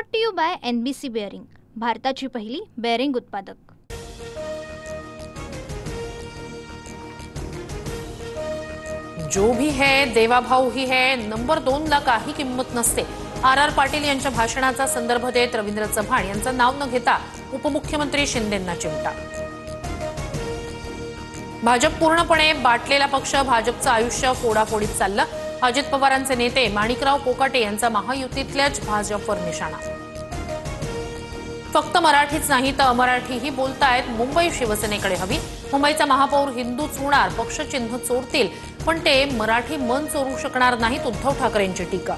Brought to you by NBC bearing, भारताची पहिली bearing उत्पादक। जो भी है देवा भाऊ ही है, नंबर 2 ला काही किंमत नसते। RR पाटील यांच्या भाषणाचा संदर्भ देत रवींद्र चव्हाण यांचं नाव न घेता उपमुख्यमंत्री शिंदेंना चिमटा। भाजप पूर्णपणे बाटलेला पक्ष, भाजपचं आयुष्य फोडाफोडीत चाललं। अजित पवारांचे नेते माणिकराव कोकाटे यांचा महायुतीतल्याच भाजपवर निशाणा। फक्त मराठीच नाही तर अमराठीही बोलतायत, मुंबई शिवसेनेकडे हवी। मुंबईचा महापौर हिंदूच होणार, पक्षचिन्ह चोरतील पण ते मराठी मन चोरू शकणार नाहीत, उद्धव ठाकरेंची टीका।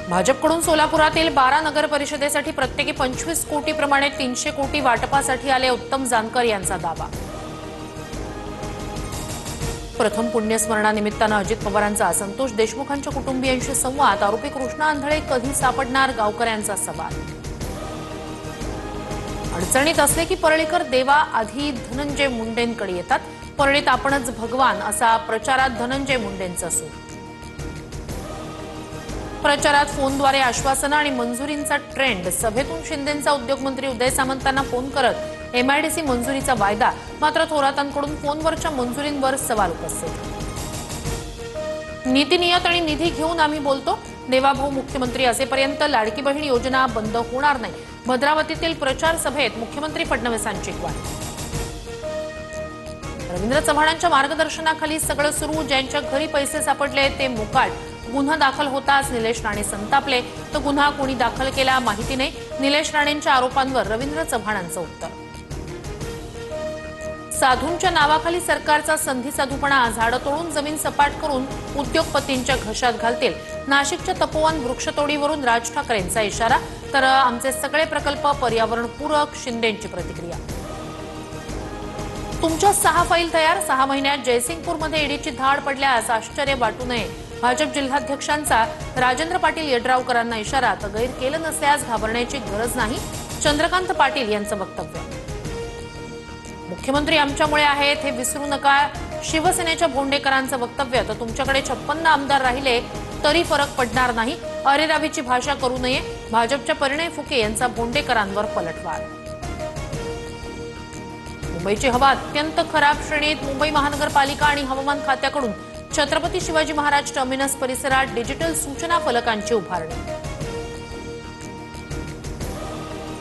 भाजपकडून सोलापुरातील 12 नगर परिषदेसाठी प्रत्येकी 25 कोटी प्रमाणे 300 कोटी वाटपासाठी आले, उत्तम जानकर यांचा दावा। प्रथम पुण्यस्मरणानिमित्तानं अजित पवारांचा असंतोष, देशमुखांच्या कुटुंबियांशी संवाद, आरोपी कृष्णा आंधळे कधी सापडणार, गावकऱ्यांचा सवाल। अडचणीत असले की परळीकर देवा आधी धनंजय मुंडेंकडे येतात, परळीत आपणच भगवान असा प्रचारात धनंजय मुंडेंचा सूर। प्रचारात फोनद्वारे आश्वासनं आणि मंजुरींचा ट्रेंड, सभेतून शिंदेंचा उद्योगमंत्री उदय सामंतांना फोन करत MIDC मंजुरीचा वायदा, मात्र थोरातांकडून फोनवरच्या मंजुरींवर सवाल उपस्थित। नीतिनियत आणि निधी घेऊन आम्ही बोलतो, देवाभाऊ मुख्यमंत्री असेपर्यंत लाडकी बहीण योजना बंद होणार नाही, भद्रावतीतील प्रचार सभेत मुख्यमंत्री फडणवीसांची ग्वाही। रवींद्र चव्हाणांच्या मार्गदर्शनाखाली सगळं सुरू, ज्यांच्या घरी पैसे सापडले ते मोकाट। गुन्हा दाखल होताच निलेश राणे संतापले, तर गुन्हा कोणी दाखल केला माहिती नाही, निलेश राणेंच्या आरोपांवर रवींद्र चव्हाणांचं उत्तर। साधूंच्या नावाखाली सरकारचा संधी साधूपणा, झाडं तोडून जमीन सपाट करून उद्योगपतींच्या घशात घालतील। नाशिकच्या तपोवन वृक्षतोडीवरून राज ठाकरेंचा इशारा, तर आमचे सगळे प्रकल्प पर्यावरणपूरक, शिंदेंची प्रतिक्रिया। तुमच्या 6 फाईल तयार, 6 महिन्यात जयसिंगपूरमध्ये ईडीची धाड पडल्यास आश्चर्य वाटू नये, भाजप जिल्हाध्यक्षांचा राजेंद्र पाटील यड्रावकरांना इशारा, तर गैर केलं नसल्यास घाबरण्याची गरज नाही, चंद्रकांत पाटील यांचं वक्तव्य। मुख्यमंत्री आमच्यामुळे आहेत हे विसरू नका, शिवसेनेच्या भोंडेकरांचं वक्तव्य, तर तुमच्याकडे 56 आमदार राहिले तरी फरक पडणार नाही, अरेरावीची भाषा करू नये, भाजपच्या परिणय फुके यांचा भोंडेकरांवर पलटवार। मुंबईची हवा अत्यंत खराब श्रेणीत, मुंबई महानगरपालिका आणि हवामान खात्याकडून छत्रपती शिवाजी महाराज टर्मिनस परिसरात डिजिटल सूचना फलकांची उभारणी।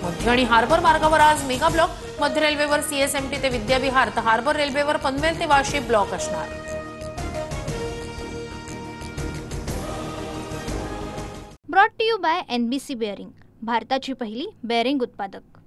मध्य आणि हार्बर मार्गावर आज मेगा ब्लॉक, मध्य रेल्वेवर CSMT ते विद्याविहार, तर हार्बर रेल्वेवर पनवेल ते वाशी ब्लॉक असणार। Brought to you by NBC bearing, भारताची पहिली बेअरिंग उत्पादक।